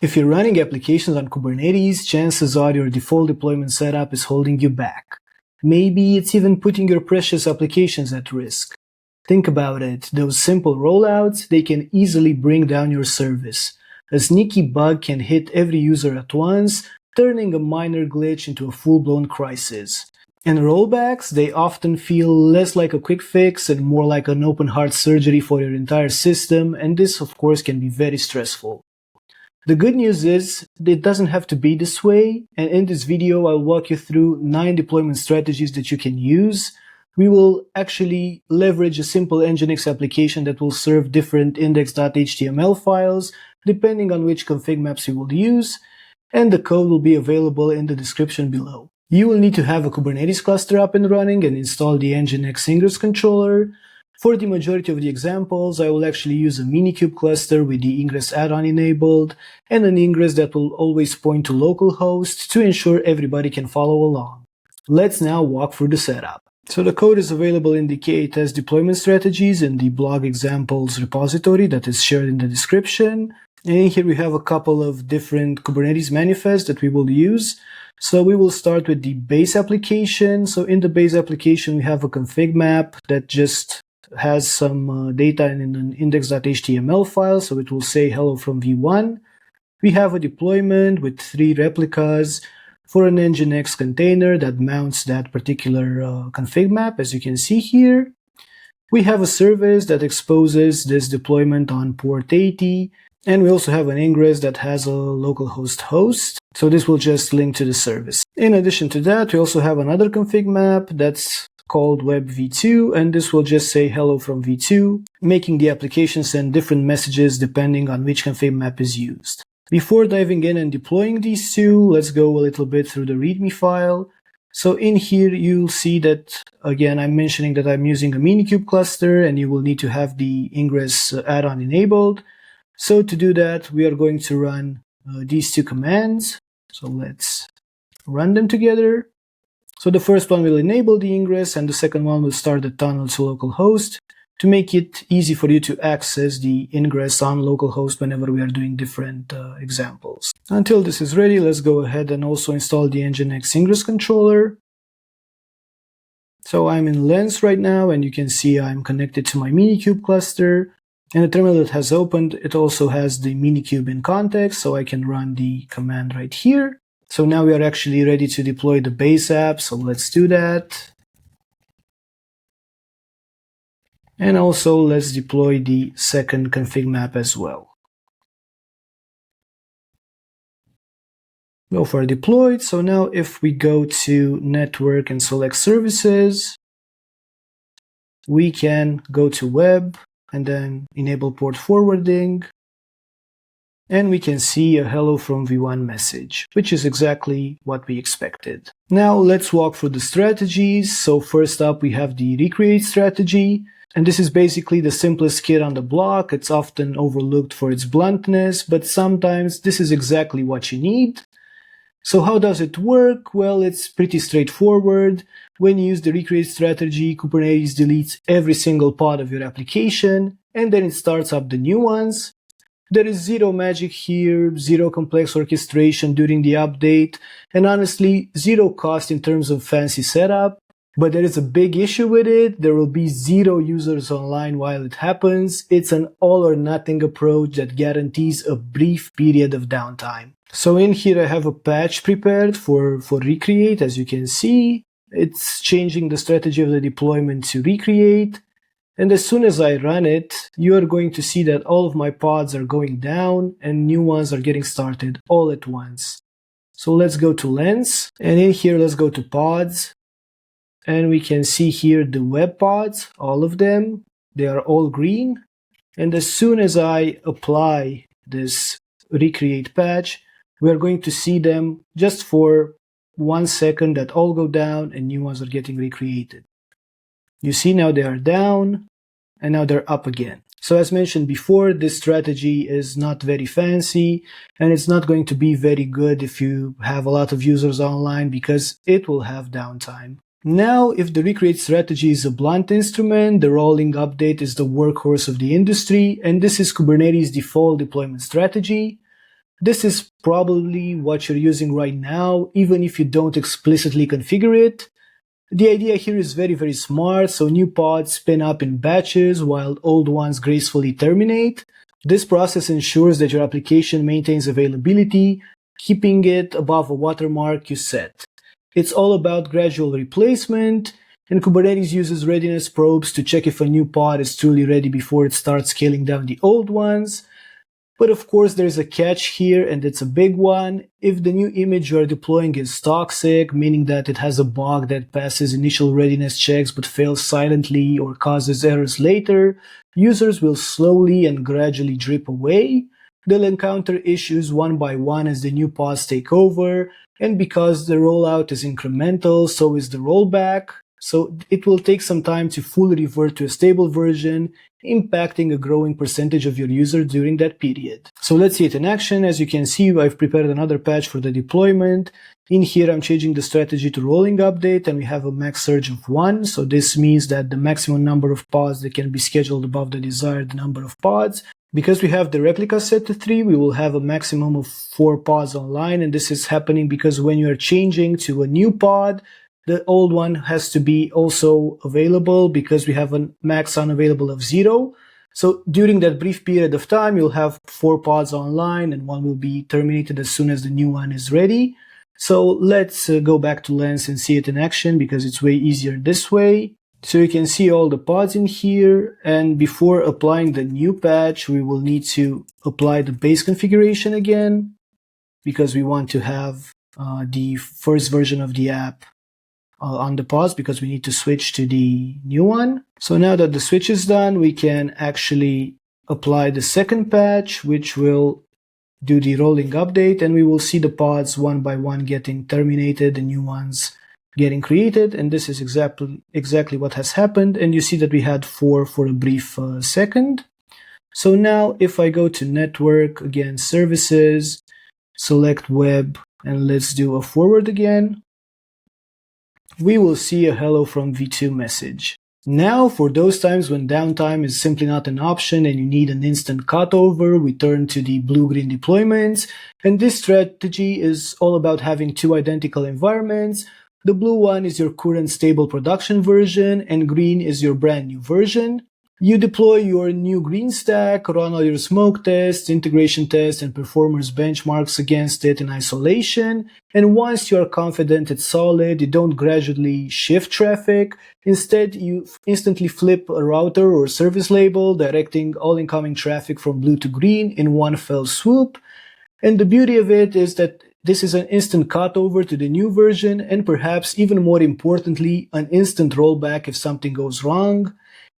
If you're running applications on Kubernetes, chances are your default deployment setup is holding you back. Maybe it's even putting your precious applications at risk. Think about it, those simple rollouts, they can easily bring down your service. A sneaky bug can hit every user at once, turning a minor glitch into a full-blown crisis. And rollbacks, they often feel less like a quick fix and more like an open heart surgery for your entire system, and this of course can be very stressful. The good news is, it doesn't have to be this way, and in this video I'll walk you through 9 deployment strategies that you can use. We will actually leverage a simple Nginx application that will serve different index.html files, depending on which config maps you will use, and the code will be available in the description below. You will need to have a Kubernetes cluster up and running and install the Nginx Ingress controller. For the majority of the examples, I will actually use a Minikube cluster with the Ingress add-on enabled, and an Ingress that will always point to localhost to ensure everybody can follow along. Let's now walk through the setup. So the code is available in the K8s deployment strategies in the blog examples repository that is shared in the description. And in here we have a couple of different Kubernetes manifests that we will use. So we will start with the base application. So in the base application we have a config map that just has some data in an index.html file. So it will say hello from v1. We have a deployment with 3 replicas for an Nginx container that mounts that particular config map, as you can see here. We have a service that exposes this deployment on port 80, and we also have an Ingress that has a localhost host, so this will just link to the service. In addition to that, we also have another config map that's called web v2, and this will just say hello from v2, making the application send different messages depending on which config map is used. Before diving in and deploying these two, let's go a little bit through the README file. So in here, you'll see that, again, I'm mentioning that I'm using a Minikube cluster, and you will need to have the Ingress add-on enabled. So to do that, we are going to run these 2 commands. So let's run them together. So the first one will enable the Ingress, and the second one will start the tunnel to localhost, to make it easy for you to access the Ingress on localhost whenever we are doing different examples. Until this is ready, let's go ahead and also install the Nginx Ingress controller. So I'm in Lens right now, and you can see I'm connected to my Minikube cluster. And the terminal that has opened, it also has the Minikube in context, so I can run the command right here. So now we are actually ready to deploy the base app, so let's do that. And also let's deploy the second config map as well. So far deployed. So now if we go to network and select services, we can go to web and then enable port forwarding. And we can see a hello from v1 message, which is exactly what we expected. Now let's walk through the strategies. So first up we have the recreate strategy. And this is basically the simplest kit on the block. It's often overlooked for its bluntness, but sometimes this is exactly what you need. So how does it work? Well, it's pretty straightforward. When you use the recreate strategy, Kubernetes deletes every single pod of your application, and then it starts up the new ones. There is zero magic here, zero complex orchestration during the update, and honestly, zero cost in terms of fancy setup. But there is a big issue with it. There will be 0 users online while it happens. It's an all or nothing approach that guarantees a brief period of downtime. So in here I have a patch prepared for recreate. As you can see, it's changing the strategy of the deployment to recreate. And as soon as I run it, you are going to see that all of my pods are going down and new ones are getting started all at once. So let's go to Lens, and in here let's go to pods. And we can see here the web pods, all of them, they are all green. And as soon as I apply this recreate patch, we are going to see them just for 1 second that all go down and new ones are getting recreated. You see now they are down and now they're up again. So as mentioned before, this strategy is not very fancy and it's not going to be very good if you have a lot of users online because it will have downtime. Now, if the recreate strategy is a blunt instrument, the rolling update is the workhorse of the industry, and this is Kubernetes' default deployment strategy. This is probably what you're using right now, even if you don't explicitly configure it. The idea here is very, very smart, so new pods spin up in batches while old ones gracefully terminate. This process ensures that your application maintains availability, keeping it above a watermark you set. It's all about gradual replacement, and Kubernetes uses readiness probes to check if a new pod is truly ready before it starts scaling down the old ones. But of course, there's a catch here, and it's a big one. If the new image you are deploying is toxic, meaning that it has a bug that passes initial readiness checks but fails silently or causes errors later, users will slowly and gradually drip away. They'll encounter issues one by one as the new pods take over, and because the rollout is incremental, so is the rollback. So it will take some time to fully revert to a stable version, impacting a growing percentage of your users during that period. So let's see it in action. As you can see, I've prepared another patch for the deployment. In here, I'm changing the strategy to rolling update, and we have a max surge of 1. So this means that the maximum number of pods that can be scheduled above the desired number of pods. Because we have the replica set to 3, we will have a maximum of 4 pods online, and this is happening because when you are changing to a new pod, the old one has to be also available because we have a max unavailable of 0. So during that brief period of time, you'll have 4 pods online and one will be terminated as soon as the new one is ready. So let's go back to Lens and see it in action because it's way easier this way. So you can see all the pods in here, and before applying the new patch, we will need to apply the base configuration again because we want to have the first version of the app on the pods because we need to switch to the new one. So now that the switch is done, we can actually apply the second patch, which will do the rolling update, and we will see the pods one by one getting terminated, the new ones getting created, and this is exactly what has happened. And you see that we had 4 for a brief second. So now if I go to network, again, services, select web, and let's do a forward again, we will see a hello from v2 message. Now, for those times when downtime is simply not an option and you need an instant cutover, we turn to the blue-green deployments. And this strategy is all about having 2 identical environments. The blue one is your current stable production version, and green is your brand new version. You deploy your new green stack, run all your smoke tests, integration tests, and performance benchmarks against it in isolation. And once you are confident it's solid, you don't gradually shift traffic. Instead, you instantly flip a router or service label, directing all incoming traffic from blue to green in one fell swoop. And the beauty of it is that this is an instant cutover to the new version, and perhaps even more importantly, an instant rollback if something goes wrong.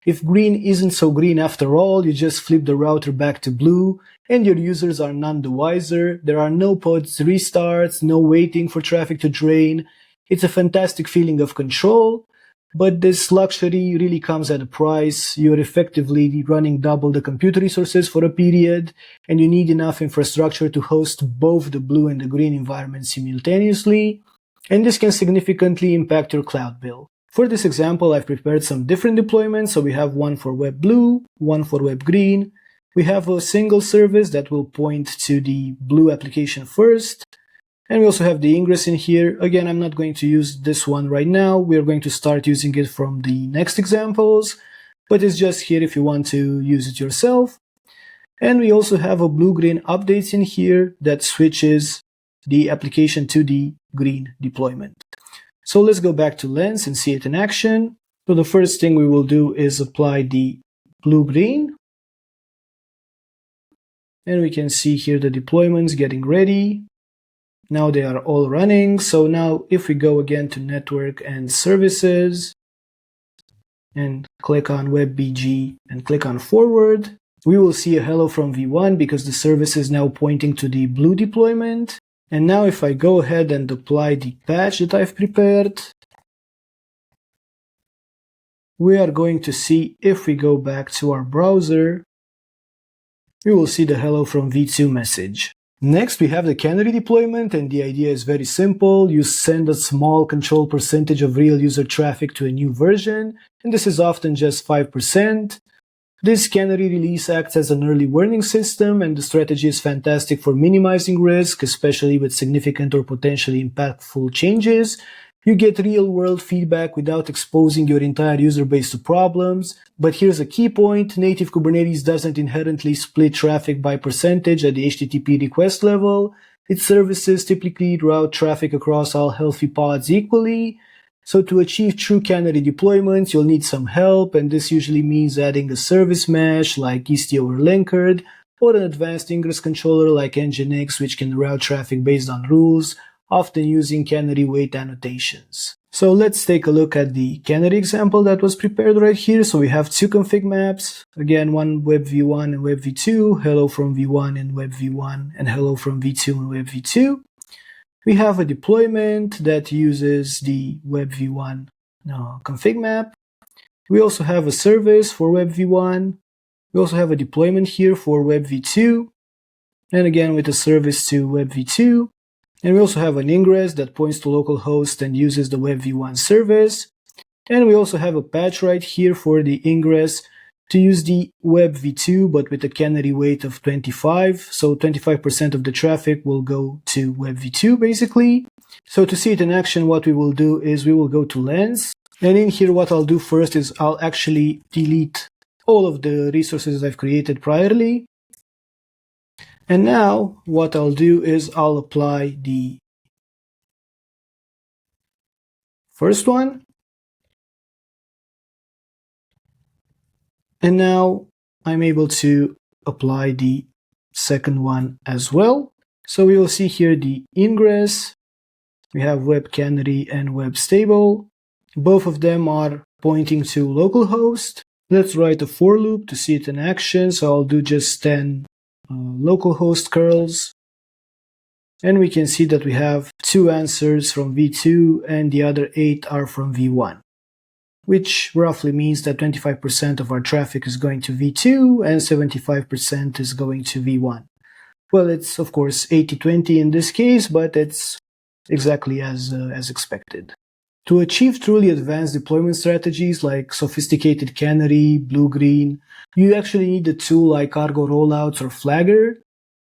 If green isn't so green after all, you just flip the router back to blue, and your users are none the wiser. There are no pods restarts, no waiting for traffic to drain. It's a fantastic feeling of control, but this luxury really comes at a price. You're effectively running double the compute resources for a period, and you need enough infrastructure to host both the blue and the green environments simultaneously, and this can significantly impact your cloud bill. For this example, I've prepared some different deployments. So we have one for web blue, one for web green. We have a single service that will point to the blue application first. And we also have the Ingress in here. Again, I'm not going to use this one right now. We're going to start using it from the next examples, but it's just here if you want to use it yourself. And we also have a blue-green updates in here that switches the application to the green deployment. So let's go back to Lens and see it in action. So the first thing we will do is apply the blue-green. And we can see here the deployments getting ready. Now they are all running. So now if we go again to network and services and click on WebBG and click on forward, we will see a hello from v1 because the service is now pointing to the blue deployment. And now if I go ahead and apply the patch that I've prepared, we are going to see if we go back to our browser, we will see the hello from v2 message. Next, we have the Canary deployment, and the idea is very simple. You send a small control percentage of real user traffic to a new version, and this is often just 5%. This Canary release acts as an early warning system, and the strategy is fantastic for minimizing risk, especially with significant or potentially impactful changes. You get real-world feedback without exposing your entire user base to problems. But here's a key point: native Kubernetes doesn't inherently split traffic by percentage at the HTTP request level. Its services typically route traffic across all healthy pods equally. So to achieve true Canary deployments, you'll need some help, and this usually means adding a service mesh like Istio or Linkerd, or an advanced Ingress controller like Nginx, which can route traffic based on rules, often using Canary weight annotations. So let's take a look at the Canary example that was prepared right here. So we have two config maps. Again, one web v1 and web v2, hello from v1 and web v1, and hello from v2 and web v2. We have a deployment that uses the web v1 config map. We also have a service for web v1. We also have a deployment here for web v2, and again with a service to web v2. And we also have an ingress that points to localhost and uses the web v1 service. And we also have a patch right here for the ingress to use the web v2, but with a Canary weight of 25. So 25% of the traffic will go to web v2 basically. So to see it in action, what we will do is we will go to Lens. And in here, what I'll do first is I'll actually delete all of the resources I've created priorly. And now what I'll do is I'll apply the first one. And now I'm able to apply the second one as well. So we will see here the ingress. We have web canary and web stable. Both of them are pointing to localhost. Let's write a for loop to see it in action. So I'll do just 10 localhost curls. And we can see that we have 2 answers from v2 and the other 8 are from v1, which roughly means that 25% of our traffic is going to v2 and 75% is going to v1. Well, it's of course 80-20 in this case, but it's exactly as expected. To achieve truly advanced deployment strategies like sophisticated Canary, blue-green, you actually need a tool like Argo Rollouts or Flagger.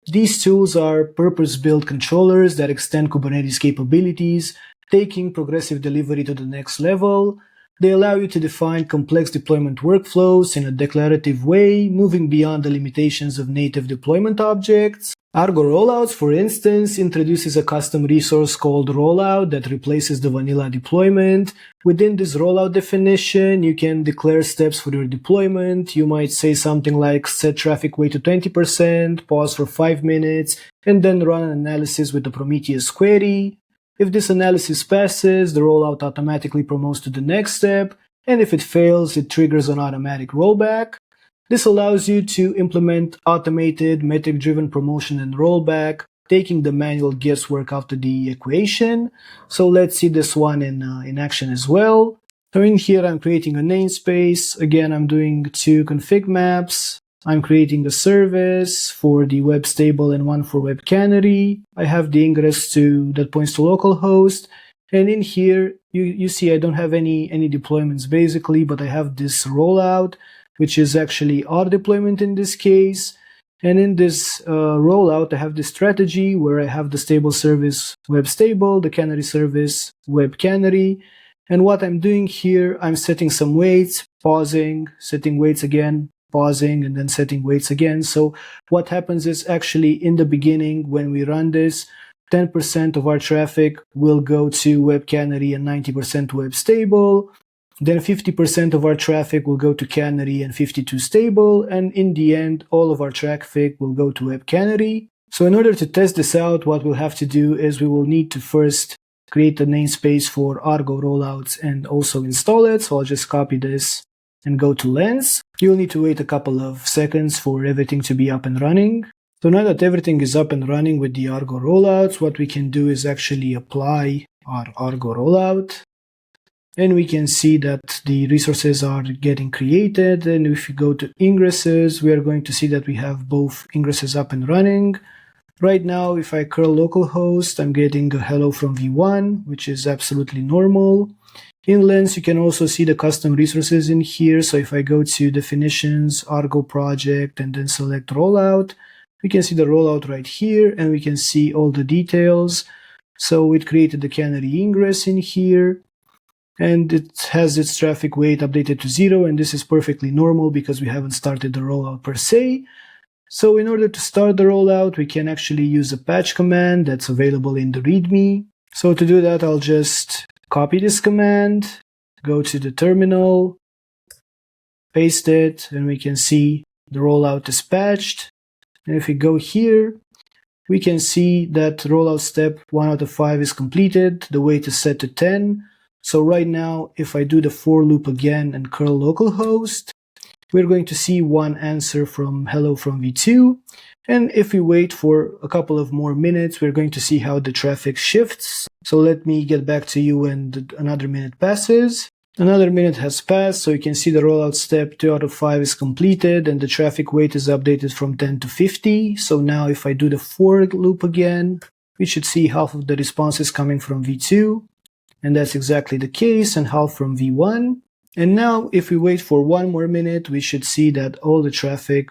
These tools are purpose-built controllers that extend Kubernetes capabilities, taking progressive delivery to the next level. They allow you to define complex deployment workflows in a declarative way, moving beyond the limitations of native deployment objects. Argo Rollouts, for instance, introduces a custom resource called Rollout that replaces the vanilla deployment. Within this rollout definition, you can declare steps for your deployment. You might say something like set traffic weight to 20%, pause for 5 minutes, and then run an analysis with the Prometheus query. If this analysis passes, the rollout automatically promotes to the next step, and if it fails, it triggers an automatic rollback. This allows you to implement automated, metric-driven promotion and rollback, taking the manual guesswork out of the equation. So let's see this one in action as well. So in here, I'm creating a namespace. Again, I'm doing 2 config maps. I'm creating a service for the web stable and one for web canary. I have the ingress that points to localhost. And in here, you see I don't have any deployments basically, but I have this rollout, which is actually our deployment in this case. And in this rollout, I have this strategy where I have the stable service web stable, the canary service web canary. And what I'm doing here, I'm setting some weights, pausing, setting weights again, pausing, and then setting weights again. So what happens is actually in the beginning, when we run this, 10% of our traffic will go to web canary and 90% to web stable. Then 50% of our traffic will go to Canary and 50% to stable, and in the end, all of our traffic will go to Web Canary. So in order to test this out, what we'll have to do is we will need to first create a namespace for Argo Rollouts and also install it. So I'll just copy this and go to Lens. You'll need to wait a couple of seconds for everything to be up and running. So now that everything is up and running with the Argo Rollouts, what we can do is actually apply our Argo Rollout. And we can see that the resources are getting created. And if we go to ingresses, we are going to see that we have both ingresses up and running. Right now, if I curl localhost, I'm getting a hello from v1, which is absolutely normal. In Lens, you can also see the custom resources in here. So if I go to definitions, Argo project, and then select rollout, we can see the rollout right here, and we can see all the details. So it created the Canary Ingress in here, and it has its traffic weight updated to 0, and this is perfectly normal because we haven't started the rollout per se. So in order to start the rollout, we can actually use a patch command that's available in the README. So to do that, I'll just copy this command, go to the terminal, paste it, and we can see the rollout is patched. And if we go here, we can see that rollout step 1 out of 5 is completed. The weight is set to 10. So right now, if I do the for loop again and curl localhost, we're going to see one answer from hello from v2. And if we wait for a couple of more minutes, we're going to see how the traffic shifts. So let me get back to you when another minute passes. Another minute has passed, so you can see the rollout step 2 out of 5 is completed, and the traffic weight is updated from 10 to 50. So now if I do the for loop again, we should see half of the responses coming from v2. And that's exactly the case, and half from v1. And now if we wait for one more minute, we should see that all the traffic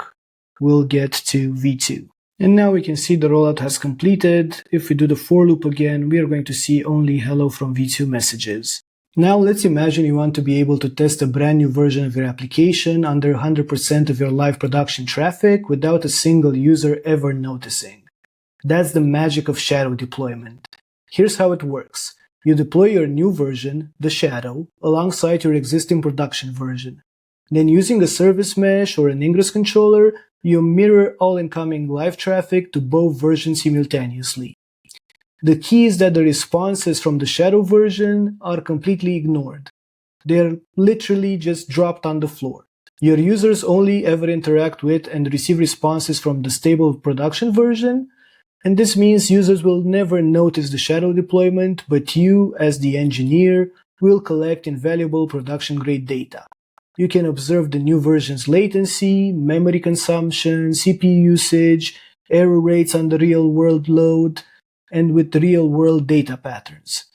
will get to v2. And now we can see the rollout has completed. If we do the for loop again, we are going to see only hello from v2 messages. Now let's imagine you want to be able to test a brand new version of your application under 100% of your live production traffic without a single user ever noticing. That's the magic of shadow deployment. Here's how it works. You deploy your new version, the shadow, alongside your existing production version. Then using a service mesh or an Ingress controller, you mirror all incoming live traffic to both versions simultaneously. The key is that the responses from the shadow version are completely ignored. They're literally just dropped on the floor. Your users only ever interact with and receive responses from the stable production version, and this means users will never notice the shadow deployment, but you, as the engineer, will collect invaluable production-grade data. You can observe the new version's latency, memory consumption, CPU usage, error rates on the real-world load, and with real-world data patterns.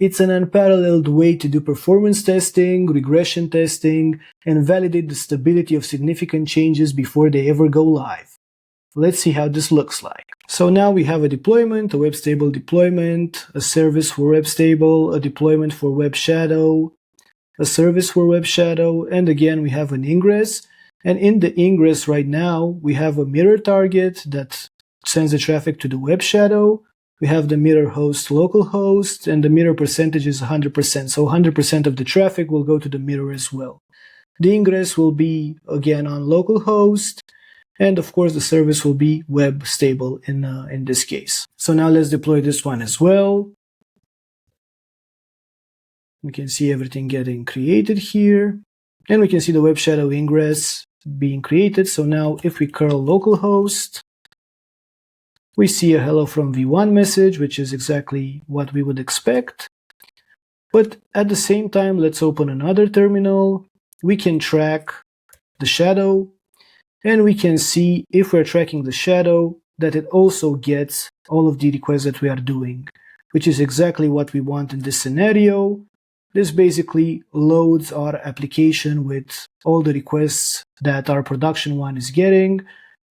It's an unparalleled way to do performance testing, regression testing, and validate the stability of significant changes before they ever go live. Let's see how this looks like. So now we have a deployment, a web stable deployment, a service for web stable, a deployment for web shadow, a service for web shadow, and again we have an ingress. And in the ingress right now, we have a mirror target that sends the traffic to the web shadow. We have the mirror host localhost, and the mirror percentage is 100%. So 100% of the traffic will go to the mirror as well. The ingress will be again on localhost. And of course, the service will be web stable in this case. So now let's deploy this one as well. We can see everything getting created here. And we can see the web shadow ingress being created. So now if we curl localhost, we see a hello from v1 message, which is exactly what we would expect. But at the same time, let's open another terminal. We can track the shadow. And we can see, if we're tracking the shadow, that it also gets all of the requests that we are doing, which is exactly what we want in this scenario. This basically loads our application with all the requests that our production one is getting,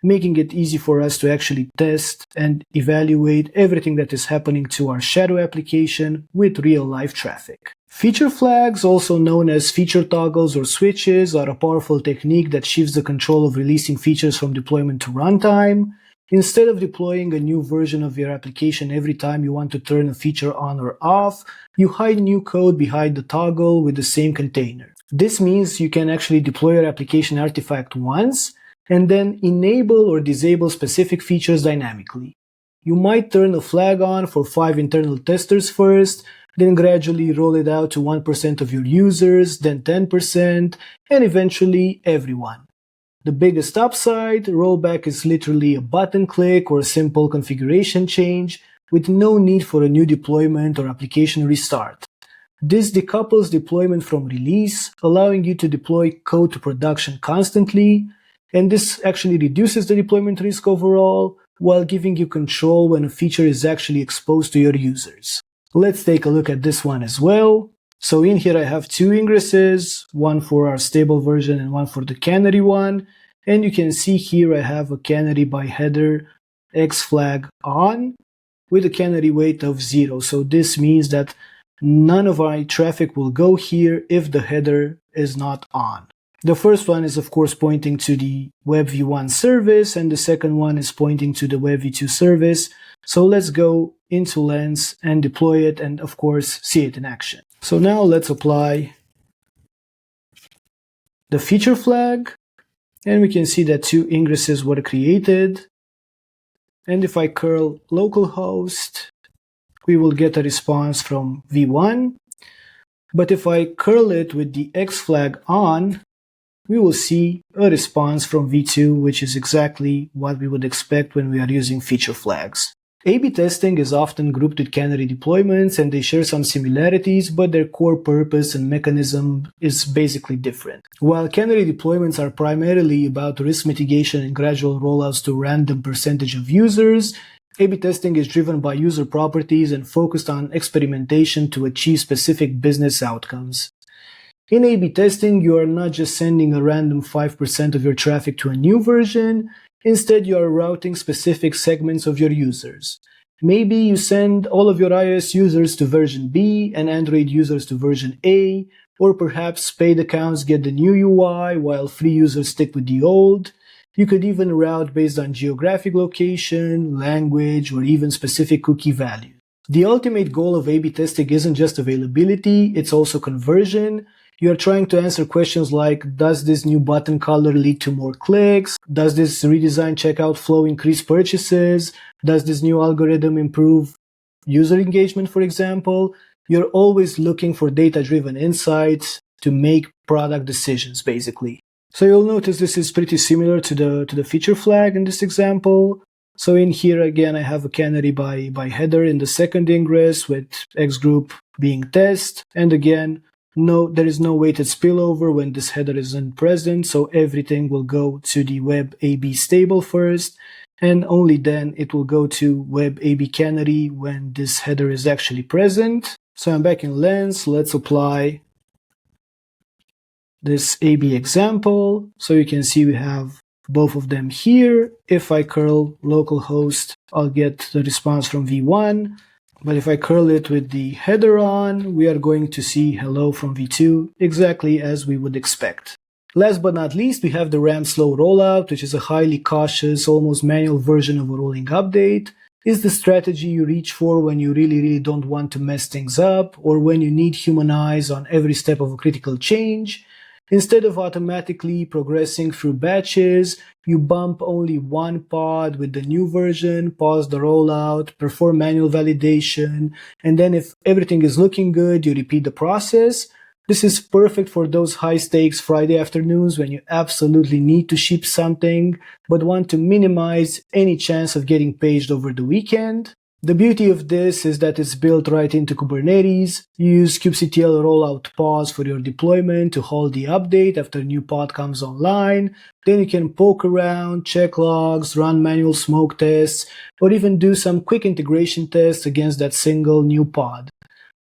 making it easy for us to actually test and evaluate everything that is happening to our shadow application with real-life traffic. Feature flags, also known as feature toggles or switches, are a powerful technique that shifts the control of releasing features from deployment to runtime. Instead of deploying a new version of your application every time you want to turn a feature on or off, you hide new code behind the toggle with the same container. This means you can actually deploy your application artifact once and then enable or disable specific features dynamically. You might turn a flag on for 5 internal testers first, then gradually roll it out to 1% of your users, then 10%, and eventually everyone. The biggest upside, rollback is literally a button click or a simple configuration change with no need for a new deployment or application restart. This decouples deployment from release, allowing you to deploy code to production constantly, and this actually reduces the deployment risk overall, while giving you control when a feature is actually exposed to your users. Let's take a look at this one as well. So in here I have two ingresses, one for our stable version and one for the Canary one. And you can see here I have a Canary by header X flag on with a Canary weight of 0. So this means that none of our traffic will go here if the header is not on. The first one is of course pointing to the Web v1 service, and the second one is pointing to the Web v2 service. So let's go into Lens and deploy it and of course see it in action. So now let's apply the feature flag, and we can see that two ingresses were created. And if I curl localhost, we will get a response from v1. But if I curl it with the X flag on, we will see a response from v2, which is exactly what we would expect when we are using feature flags. A/B testing is often grouped with Canary deployments, and they share some similarities, but their core purpose and mechanism is basically different. While Canary deployments are primarily about risk mitigation and gradual rollouts to a random percentage of users, A/B testing is driven by user properties and focused on experimentation to achieve specific business outcomes. In A/B testing, you are not just sending a random 5% of your traffic to a new version. Instead, you are routing specific segments of your users. Maybe you send all of your iOS users to version B and Android users to version A, or perhaps paid accounts get the new UI while free users stick with the old. You could even route based on geographic location, language, or even specific cookie value. The ultimate goal of A/B testing isn't just availability, it's also conversion. You are trying to answer questions like, does this new button color lead to more clicks? Does this redesigned checkout flow increase purchases? Does this new algorithm improve user engagement, for example? You're always looking for data-driven insights to make product decisions, basically. So you'll notice this is pretty similar to the feature flag in this example. So in here, again, I have a Canary by header in the second ingress with X group being test. And again, no, there is no weighted spillover when this header isn't present, so everything will go to the Web AB stable first, and only then it will go to Web AB Canary when this header is actually present. So I'm back in Lens, let's apply this AB example. So you can see we have both of them here. If I curl localhost, I'll get the response from v1. But if I curl it with the header on, we are going to see hello from v2, exactly as we would expect. Last but not least, we have the RAM Slow Rollout, which is a highly cautious, almost manual version of a rolling update. It's the strategy you reach for when you really don't want to mess things up, or when you need human eyes on every step of a critical change. Instead of automatically progressing through batches, you bump only one pod with the new version, pause the rollout, perform manual validation, and then if everything is looking good, you repeat the process. This is perfect for those high-stakes Friday afternoons when you absolutely need to ship something, but want to minimize any chance of getting paged over the weekend. The beauty of this is that it's built right into Kubernetes. You use kubectl rollout pause for your deployment to hold the update after a new pod comes online. Then you can poke around, check logs, run manual smoke tests, or even do some quick integration tests against that single new pod.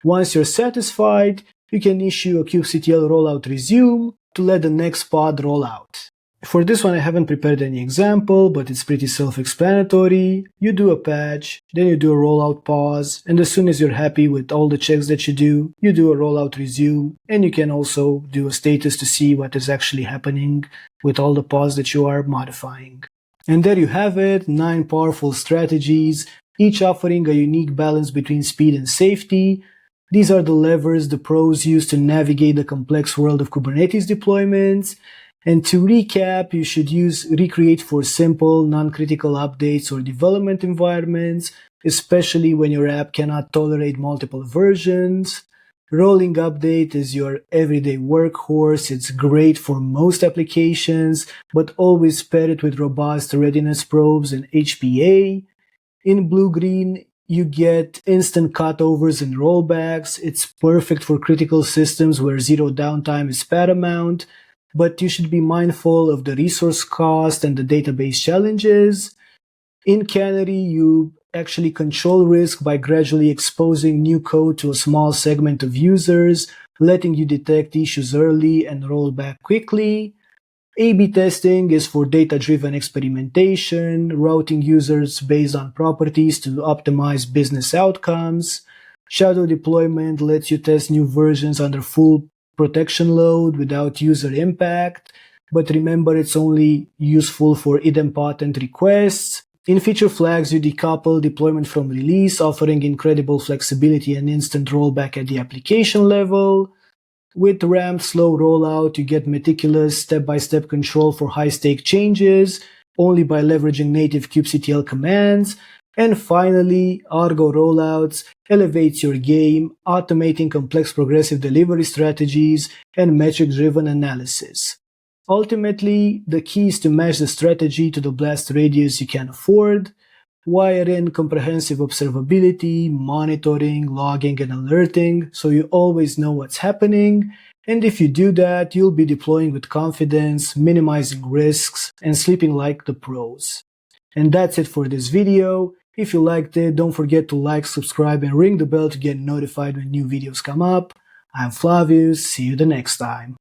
Once you're satisfied, you can issue a kubectl rollout resume to let the next pod roll out. For this one I haven't prepared any example, but it's pretty self-explanatory. You do a patch, then you do a rollout pause, and as soon as you're happy with all the checks that you do a rollout resume, and you can also do a status to see what is actually happening with all the pods that you are modifying. And there you have it, 9 powerful strategies, each offering a unique balance between speed and safety. These are the levers the pros use to navigate the complex world of Kubernetes deployments. And to recap, you should use Recreate for simple, non-critical updates or development environments, especially when your app cannot tolerate multiple versions. Rolling Update is your everyday workhorse. It's great for most applications, but always pair it with robust readiness probes and HPA. In Blue-Green, you get instant cutovers and rollbacks. It's perfect for critical systems where zero-downtime is paramount. But you should be mindful of the resource cost and the database challenges. In Canary, you actually control risk by gradually exposing new code to a small segment of users, letting you detect issues early and roll back quickly. A/B testing is for data-driven experimentation, routing users based on properties to optimize business outcomes. Shadow deployment lets you test new versions under full protection load without user impact, but remember it's only useful for idempotent requests. In feature flags, you decouple deployment from release, offering incredible flexibility and instant rollback at the application level. With ramped slow rollout, you get meticulous step-by-step control for high-stake changes, only by leveraging native kubectl commands. And finally, Argo Rollouts elevates your game, automating complex progressive delivery strategies and metric-driven analysis. Ultimately, the key is to match the strategy to the blast radius you can afford. Wire in comprehensive observability, monitoring, logging, and alerting so you always know what's happening. And if you do that, you'll be deploying with confidence, minimizing risks, and sleeping like the pros. And that's it for this video. If you liked it, don't forget to like, subscribe, and ring the bell to get notified when new videos come up. I'm Flavius. See you the next time.